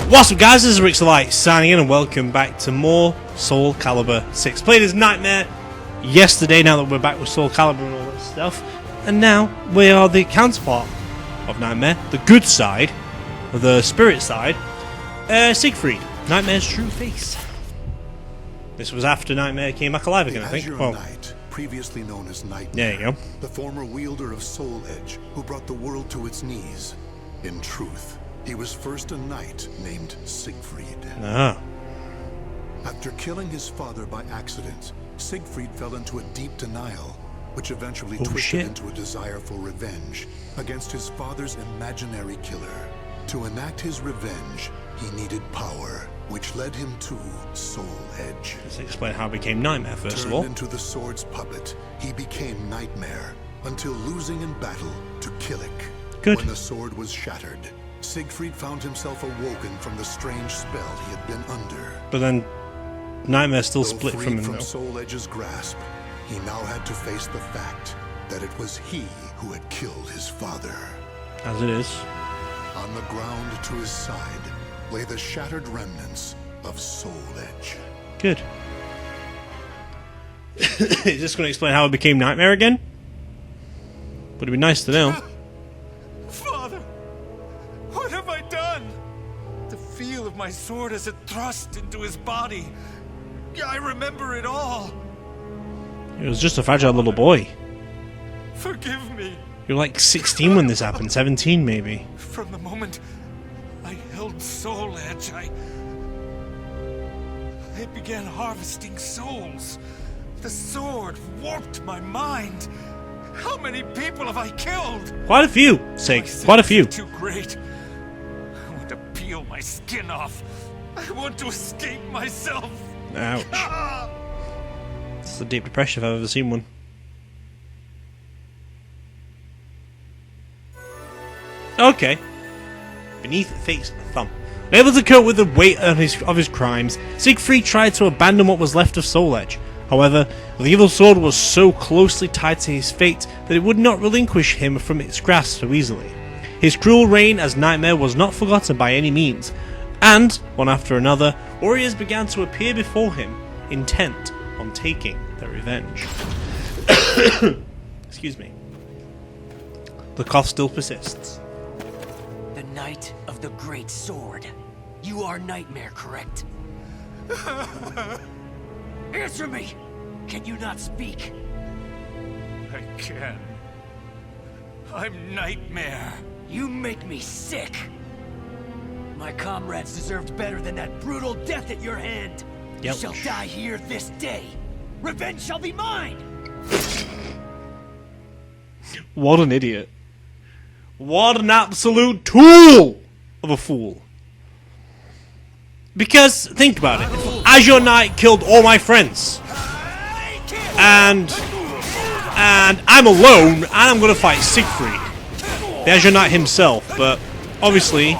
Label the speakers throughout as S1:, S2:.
S1: What's up guys, this is Rixxalight signing in and welcome back to more Soulcalibur VI. Played as Nightmare yesterday, now that we're back with Soulcalibur and all that stuff. And now we are the counterpart of Nightmare, the good side, the spirit side, Siegfried, Nightmare's true face. This was after Nightmare came back alive again, I think.
S2: Well, Knight, previously known as Nightmare,
S1: there you go.
S2: The former wielder of Soul Edge, who brought the world to its knees. In truth, he was first a knight named Siegfried.
S1: Ah.
S2: After killing his father by accident, Siegfried fell into a deep denial, which eventually twisted into a desire for revenge against his father's imaginary killer. To enact his revenge, he needed power, which led him to Soul Edge.
S1: Let's explain how he became Nightmare first of all.
S2: Turned into the sword's puppet, he became Nightmare, until losing in battle to Killick.
S1: Good.
S2: When the sword was shattered, Siegfried found himself awoken from the strange spell he had been under.
S1: But then Nightmare still
S2: Though
S1: split
S2: freed
S1: from him
S2: from
S1: though.
S2: Soul Edge's grasp, he now had to face the fact that it was he who had killed his father.
S1: As it is.
S2: On the ground to his side lay the shattered remnants of Soul Edge.
S1: Good. Is this going to explain how it became Nightmare again? Would it be nice to know?
S3: Father, what have I done? The feel of my sword as it thrust into his body. I remember it all.
S1: It was just a fragile little boy.
S3: Forgive me.
S1: You're like 16 when this happened, 17 maybe.
S3: From the moment I held Soul Edge, I began harvesting souls. The sword warped my mind. How many people have I killed?
S1: Quite a few, Sig. Quite a few.
S3: Too great. I want to peel my skin off. I want to escape myself.
S1: Ouch.
S3: Ah!
S1: It's a deep depression if I've ever seen one. Okay. Beneath fate's thumb. Able to cope with the weight of his crimes, Siegfried tried to abandon what was left of Soul Edge. However, the evil sword was so closely tied to his fate that it would not relinquish him from its grasp so easily. His cruel reign as Nightmare was not forgotten by any means, and, one after another, warriors began to appear before him, intent on taking their revenge. Excuse me. The cough still persists.
S4: The Knight of the Great Sword. You are Nightmare, correct? Answer me! Can you not speak?
S3: I can. I'm Nightmare.
S4: You make me sick! My comrades deserved better than that brutal death at your hand!
S1: Yep.
S4: You shall die here this day! Revenge shall be mine!
S1: What an idiot. What an absolute tool of a fool. Because, think about it. Azure Knight killed all my friends. And I'm alone, and I'm going to fight Siegfried. The Azure Knight himself, but obviously,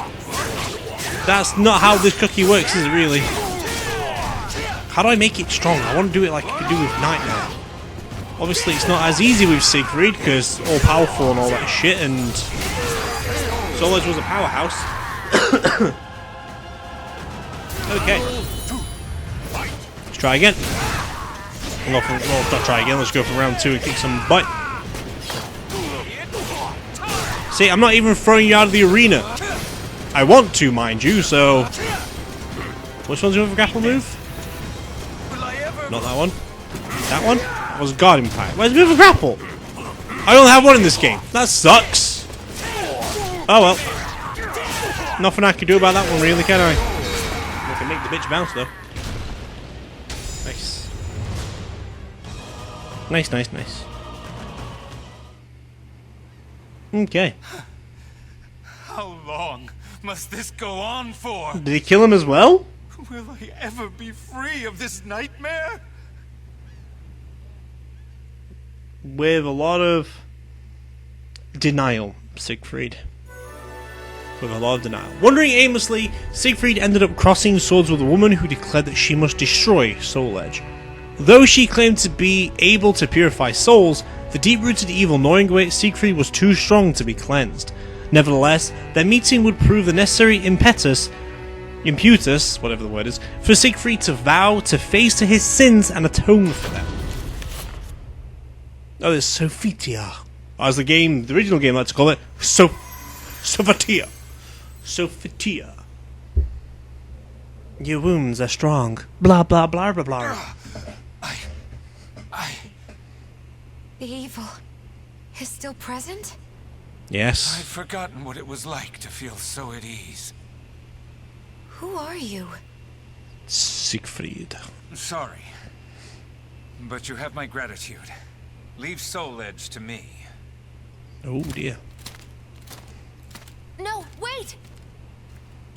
S1: that's not how this cookie works, is it really? How do I make it strong? I want to do it like I could do with Nightmare. Obviously, it's not as easy with Siegfried, because all powerful and all that shit, and Soul Edge was a powerhouse. Okay. Let's try again. Well, not try again, let's go for round 2 and kick some butt. See, I'm not even throwing you out of the arena. I want to, mind you, so... Which one's your grapple move? Not that one. That one? That was Guard Impact. Where's the move of grapple? I only have one in this game. That sucks. Oh well. Nothing I can do about that one really, can I? I can make the bitch bounce though. Nice. Nice, nice, nice. Okay.
S3: How long must this go on for?
S1: Did he kill him as well?
S3: Will I ever be free of this nightmare?
S1: With a lot of denial, Siegfried. With a lot of denial. Wandering aimlessly, Siegfried ended up crossing swords with a woman who declared that she must destroy Soul Edge. Though she claimed to be able to purify souls, the deep-rooted evil gnawing away at Siegfried was too strong to be cleansed. Nevertheless, their meeting would prove the necessary impetus impetus, whatever the word is, for Siegfried to vow to face to his sins and atone for them. Oh, there's Sophitia. As the original game likes to call it, Sophitia. Sophitia. Your wounds are strong. Blah, blah, blah, blah, blah.
S5: The evil is still present?
S1: Yes.
S3: I've forgotten what it was like to feel so at ease.
S5: Who are you?
S1: Siegfried.
S3: Sorry, but you have my gratitude. Leave Soul Edge to me.
S1: Oh dear.
S5: No, wait!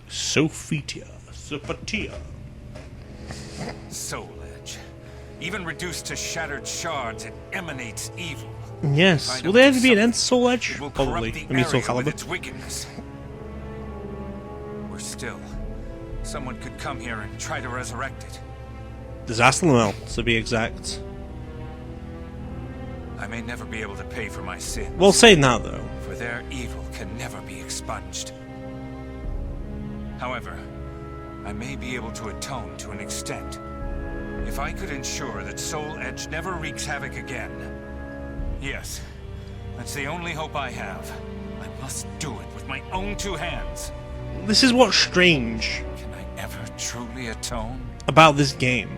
S1: Sophitia. Sophitia.
S3: Soul Edge. Even reduced to shattered shards, it emanates evil.
S1: Yes. Will there ever be an end to Soul Edge? Probably. I mean, Soulcalibur.
S3: Its wickedness. Or still, someone could come here and try to resurrect it.
S1: Disaster Lamel, to be exact.
S3: I may never be able to pay for my sins.
S1: Well, saying that though.
S3: For their evil can never be expunged. However, I may be able to atone to an extent. If I could ensure that Soul Edge never wreaks havoc again. Yes, that's the only hope I have. I must do it with my own two hands.
S1: This is what's strange
S3: Can I ever truly atone?
S1: about this game.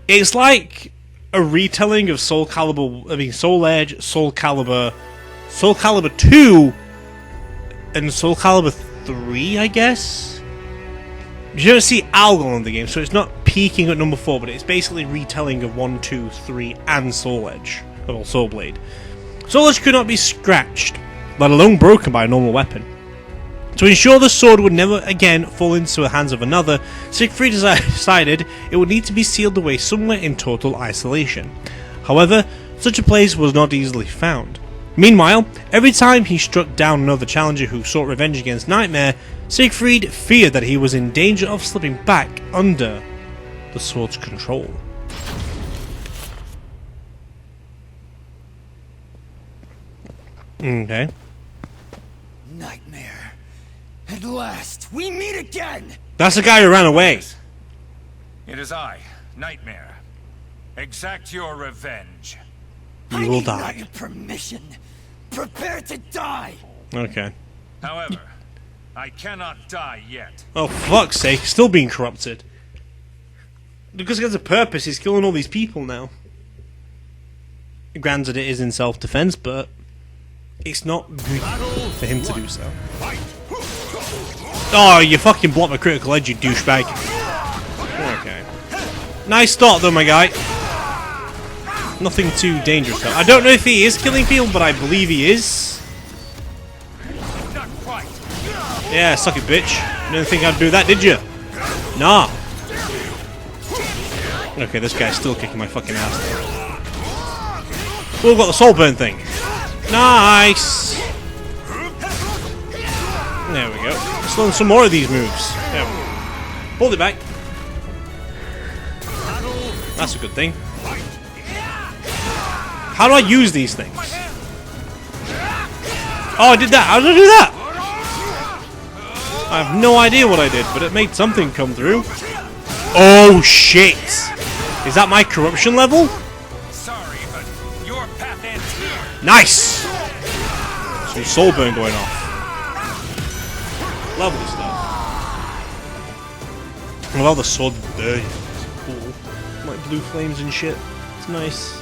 S1: It's like a retelling of Soul Edge, Soulcalibur 2, and Soulcalibur 3, I guess? You don't see Algon in the game, so it's not peaking at number 4, but it's basically retelling of 1, 2, 3, and Soul Edge, or Soul Blade. Soul Edge could not be scratched, let alone broken by a normal weapon. To ensure the sword would never again fall into the hands of another, Siegfried decided it would need to be sealed away somewhere in total isolation. However, such a place was not easily found. Meanwhile, every time he struck down another challenger who sought revenge against Nightmare, Siegfried feared that he was in danger of slipping back under the sword's control. Okay.
S4: Nightmare. At last, we meet again!
S1: That's the guy who ran away.
S3: It is I, Nightmare. Exact your revenge.
S1: You will
S4: I
S1: die.
S4: need permission. Prepare to die!
S1: Okay.
S3: However, I cannot die yet.
S1: Oh, fuck's sake, still being corrupted. Because he has a purpose, he's killing all these people now. Granted, it is in self-defense, but it's not good for him to do so. Oh, you fucking blocked my critical edge, you douchebag. Okay. Nice start though, my guy. Nothing too dangerous though. I don't know if he is killing people, but I believe he is.
S3: Not quite.
S1: Yeah, suck it, bitch. You didn't think I'd do that, did you? Nah. Okay, this guy's still kicking my fucking ass. Oh, we've got the soul burn thing. Nice. There we go. Let's learn some more of these moves. There we go. Hold it back. That's a good thing. How do I use these things? Oh, I did that. How did I do that? I have no idea what I did, but it made something come through. Oh, shit. Is that my corruption level?
S3: Sorry, but your path ends here.
S1: Nice! Some soul burn going off. Lovely stuff. I love the sword burn. It's cool. Like blue flames and shit. It's nice.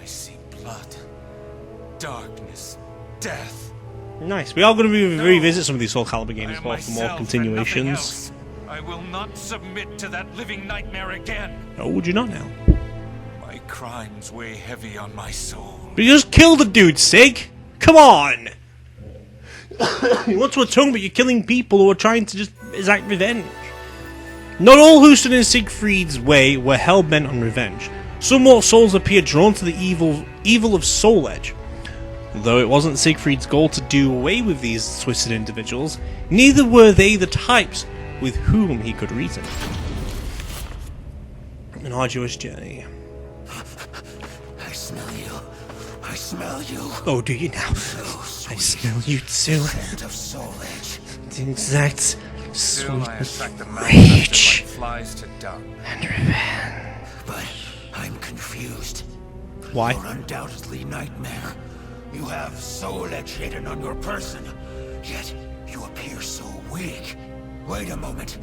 S3: I see blood, darkness, death.
S1: Nice. We are going to revisit some of these Soulcalibur games as well for more
S3: myself and
S1: continuations.
S3: nothing else. I will not submit to that living nightmare again.
S1: Oh, would you not now?
S3: My crimes weigh heavy on my soul.
S1: But you just killed the dude, Sig! Come on! You want to atone, but you're killing people who are trying to just exact revenge. Not all who stood in Siegfried's way were hell-bent on revenge. Some more souls appear drawn to the evil of Soul Edge. Though it wasn't Siegfried's goal to do away with these twisted individuals, neither were they the types with whom he could reason. An arduous journey.
S4: I smell you. I smell you.
S1: Oh, do you now? I smell you too.
S4: Scent of Soul Edge.
S1: the exact
S3: Still, I
S1: sweetness
S3: attract the
S1: of
S3: manifested
S1: rage
S3: like flies to dung.
S1: and revenge.
S4: But I'm confused.
S1: Why?
S4: You're undoubtedly Nightmare. You have soul edge hidden on your person, yet you appear so weak. Wait a moment.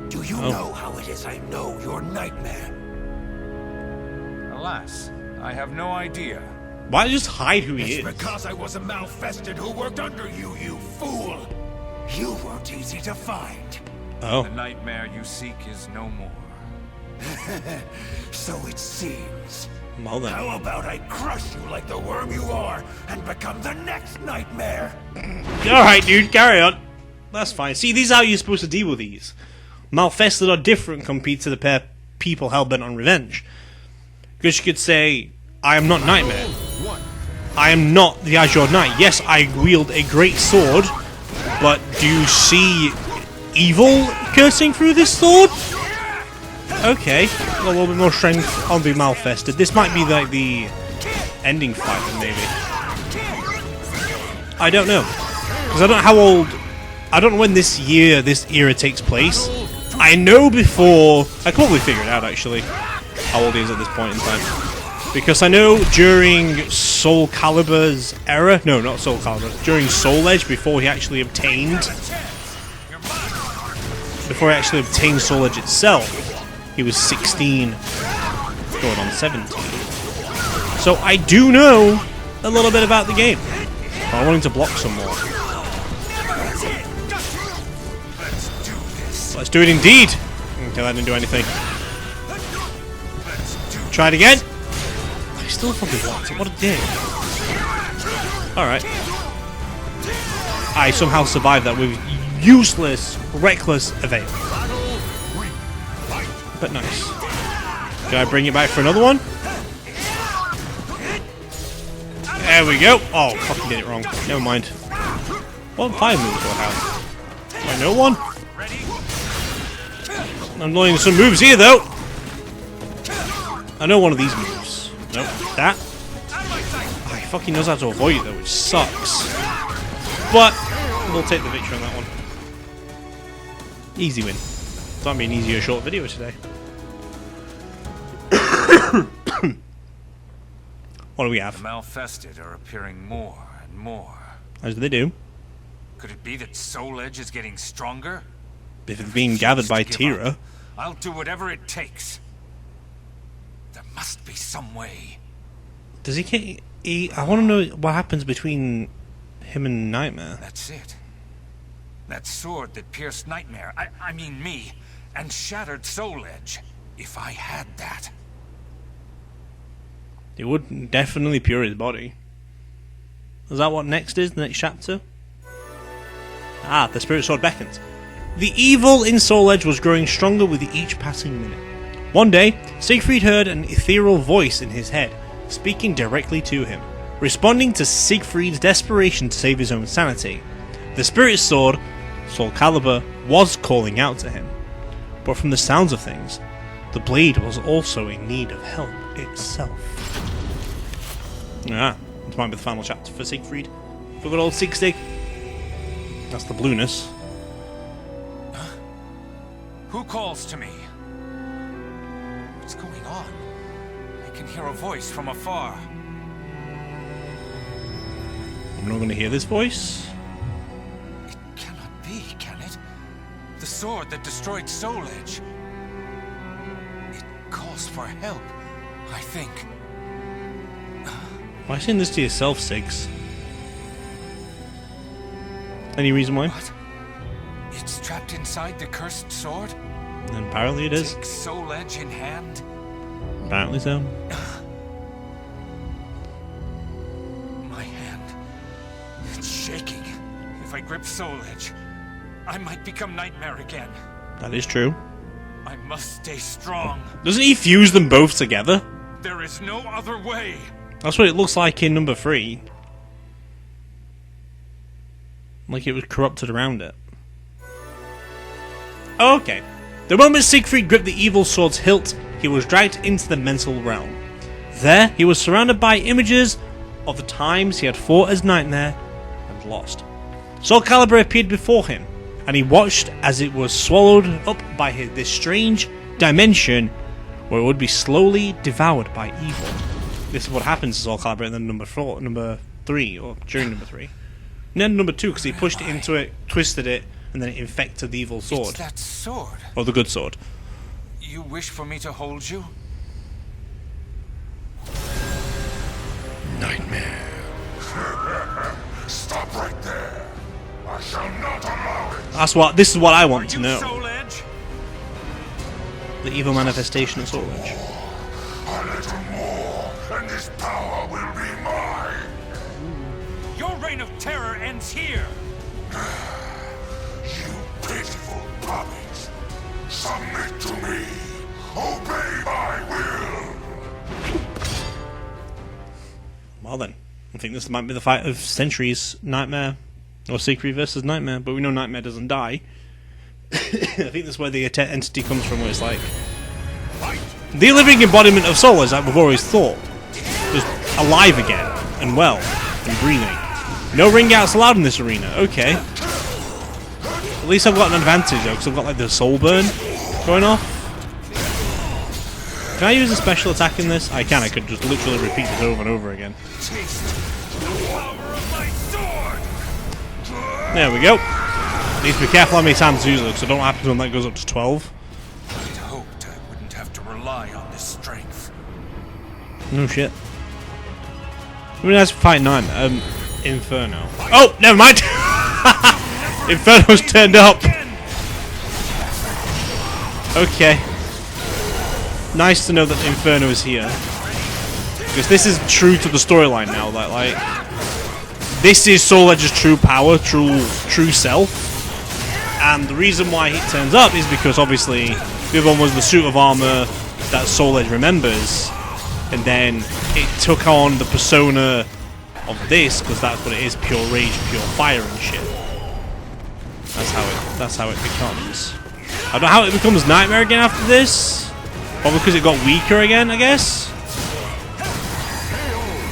S4: Do you know how it is I know you're Nightmare?
S3: Alas, I have no idea.
S1: Why just hide who he
S4: It's
S1: is?
S4: because I was a malfested who worked under you, you fool! You weren't easy to find.
S1: Oh.
S3: The nightmare you seek is no more.
S4: So it seems.
S1: Well then.
S4: How about I crush you like the worm you are and become the next Nightmare?
S1: Alright, dude, carry on. That's fine. See, these are how you're supposed to deal with these. Malfested are different compared to the pair people hell-bent on revenge. Because you could say, I am not Nightmare. I am not the Azure Knight. Yes, I wield a great sword, but do you see evil cursing through this sword? Okay, a little bit more strength on the Malfested. This might be like the ending fight, then maybe. I don't know. Because I don't know how old... I don't know when this era takes place. I know before... I can probably figure it out, actually, how old he is at this point in time. Because I know during Soulcalibur's era... No, not Soulcalibur. During Soul Edge, before he actually obtained... Before he actually obtained Soul Edge itself, he was 16, going on 17. So I do know a little bit about the game. I want him to block some more. Let's do it indeed! Okay, that didn't do anything. Try it again. I still fucking blocked it. What a dick. Alright. I somehow survived that with useless, reckless avail. But nice. Can I bring it back for another one? There we go. Oh, fucking did it wrong. Never mind. What fire moves do I have? Do I know one? I'm learning some moves here, though. I know one of these moves. Nope. That. Oh, he fucking knows how to avoid it, though, which sucks. But we'll take the victory on that one. Easy win. It's not being an easier short video today. What do we have?
S3: The Malfested are appearing more and more.
S1: As they do.
S3: Could it be that Soul Edge is getting stronger?
S1: If it's being gathered by Tira.
S3: I'll do whatever it takes. There must be some way.
S1: Does he I want to know what happens between him and Nightmare.
S3: That's it. That sword that pierced Nightmare, I mean me, and shattered Soul Edge. If I had that.
S1: It would definitely pure his body. Is that what next is? The next chapter? Ah, the Spirit Sword beckons. The evil in Soul Edge was growing stronger with each passing minute. One day, Siegfried heard an ethereal voice in his head, speaking directly to him. Responding to Siegfried's desperation to save his own sanity, the Spirit Sword, Soulcalibur, was calling out to him. But from the sounds of things, the blade was also in need of help itself. Ah, this might be the final chapter for Siegfried. For good old Sigstig. That's the blueness.
S3: Who calls to me? What's going on? I can hear a voice from afar.
S1: I'm not going to hear this voice.
S3: It cannot be, can it? The sword that destroyed Soul Edge. It calls for help, I think.
S1: Why send this to yourself, Sigs? Any reason why?
S3: What? It's trapped inside the cursed sword?
S1: And apparently it is.
S3: Takes Soul Edge in hand?
S1: Apparently so.
S3: My hand. It's shaking. If I grip Soul Edge, I might become Nightmare again.
S1: That is true.
S3: I must stay strong.
S1: Doesn't he fuse them both together?
S3: There is no other way.
S1: That's what it looks like in number 3. Like it was corrupted around it. Okay. The moment Siegfried gripped the evil sword's hilt, he was dragged into the mental realm. There, he was surrounded by images of the times he had fought as Nightmare and lost. Soulcalibur appeared before him, and he watched as it was swallowed up by this strange dimension where it would be slowly devoured by evil. This is what happens to Soulcalibur in the number 3, or during number 3. And then number 2, because he pushed it into it, twisted it, and then it infected the evil sword.
S3: It's that sword.
S1: Or the good sword.
S3: You wish for me to hold you?
S1: Nightmare.
S6: Stop right there. I shall not allow it.
S1: This is what I want to know.
S3: Soul Edge?
S1: The evil manifestation of Soul Edge.
S6: A little more, and this power will be mine.
S3: Your reign of terror ends here.
S6: You pitiful puppies. Submit to me. Obey my will.
S1: Well then, I think this might be the fight of centuries. Nightmare, or Siegfried versus Nightmare, but we know Nightmare doesn't die. I think that's where the entity comes from, where it's like the living embodiment of Soul, as we've always thought, is alive again and well and breathing. No ring outs allowed in this arena. Okay, at least I've got an advantage though, because I've got like the soul burn going off. Can I use a special attack in this? I can. I could just literally repeat this over and over again. There we go. Need to be careful how many times to use it, because I don't know what happens when that goes up to 12.
S3: I'd hoped I wouldn't have to rely on this strength.
S1: No shit. It would be nice to fight Nightmare. Inferno. Oh, never mind! Inferno's turned up! Okay. Nice to know that Inferno is here. Because this is true to the storyline now. Like, this is Soul Edge's true power, true self. And the reason why he turns up is because obviously the other one was the suit of armor that Soul Edge remembers, and then it took on the persona of this, because that's what it is: pure rage, pure fire and shit. That's how it becomes. I don't know how it becomes Nightmare again after this. Probably because it got weaker again, I guess.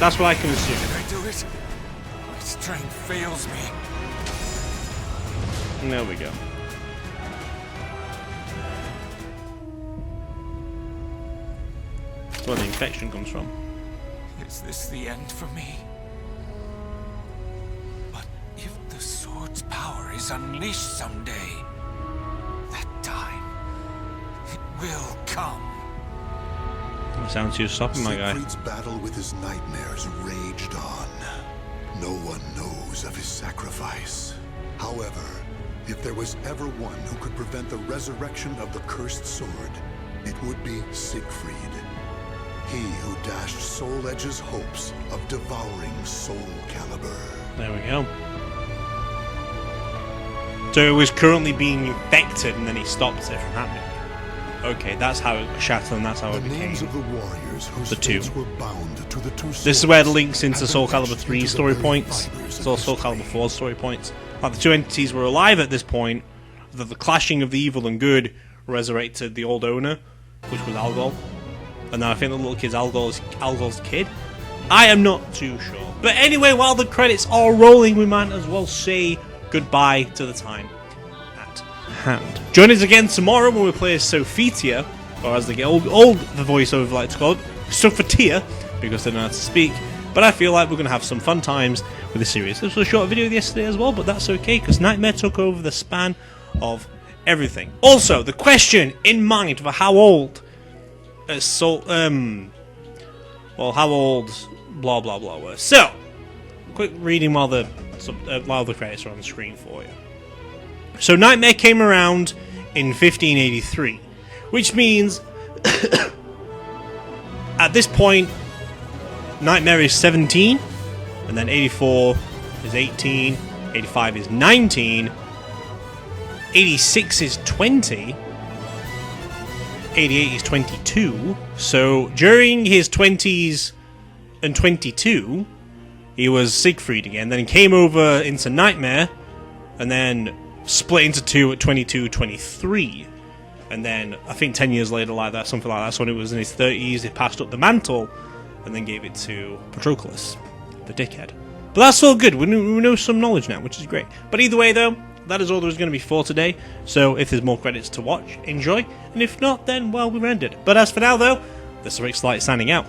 S1: That's what I can assume.
S3: Can I do it? My strength fails me.
S1: And there we go. That's where the infection comes from.
S3: Is this the end for me? But if the sword's power is unleashed someday, that time, it will come.
S1: That sounds you stopping, my guy.
S2: Siegfried's battle with his nightmares raged on. No one knows of his sacrifice. However, if there was ever one who could prevent the resurrection of the cursed sword, it would be Siegfried. He who dashed Soul Edge's hopes of devouring Soulcalibur.
S1: There we go. So it was currently being infected, and then he stopped it from happening. Okay, that's how it shattered, and that's how it became
S2: names of the warriors whose
S1: the two.
S2: fates were bound to the two
S1: This is where it links into Soulcalibur 3 story points. It's also Soulcalibur 4 story points. Like the two entities were alive at this point, that the clashing of the evil and good resurrected the old owner, which was Algol. And now I think the little kid's Algol's kid. I am not too sure. But anyway, while the credits are rolling, we might as well say goodbye to the time at hand. Join us again tomorrow when we play as Sophitia, or as they get old the voiceover like to call it, Sophitia, because they don't know how to speak. But I feel like we're going to have some fun times with the series. This was a short video yesterday as well, but that's okay, because Nightmare took over the span of everything. Also, the question in mind for how old how old blah blah blah were. So, quick reading while the credits are on the screen for you. So Nightmare came around in 1583, which means at this point Nightmare is 17, and then 84 is 18, 85 is 19, 86 is 20, 88 is 22. So during his 20s and 22, he was Siegfried again. Then he came over into Nightmare, and then split into two at 22, 23. And then I think 10 years later, like that, something like that. So when it was in his 30s, he passed up the mantle, and then gave it to Patroclus, the dickhead. But that's all good. We know some knowledge now, which is great. But either way, though, that is all there is going to be for today. So if there's more credits to watch, enjoy. And if not, then, well, we've ended. But as for now, though, this is Rixxalight signing out.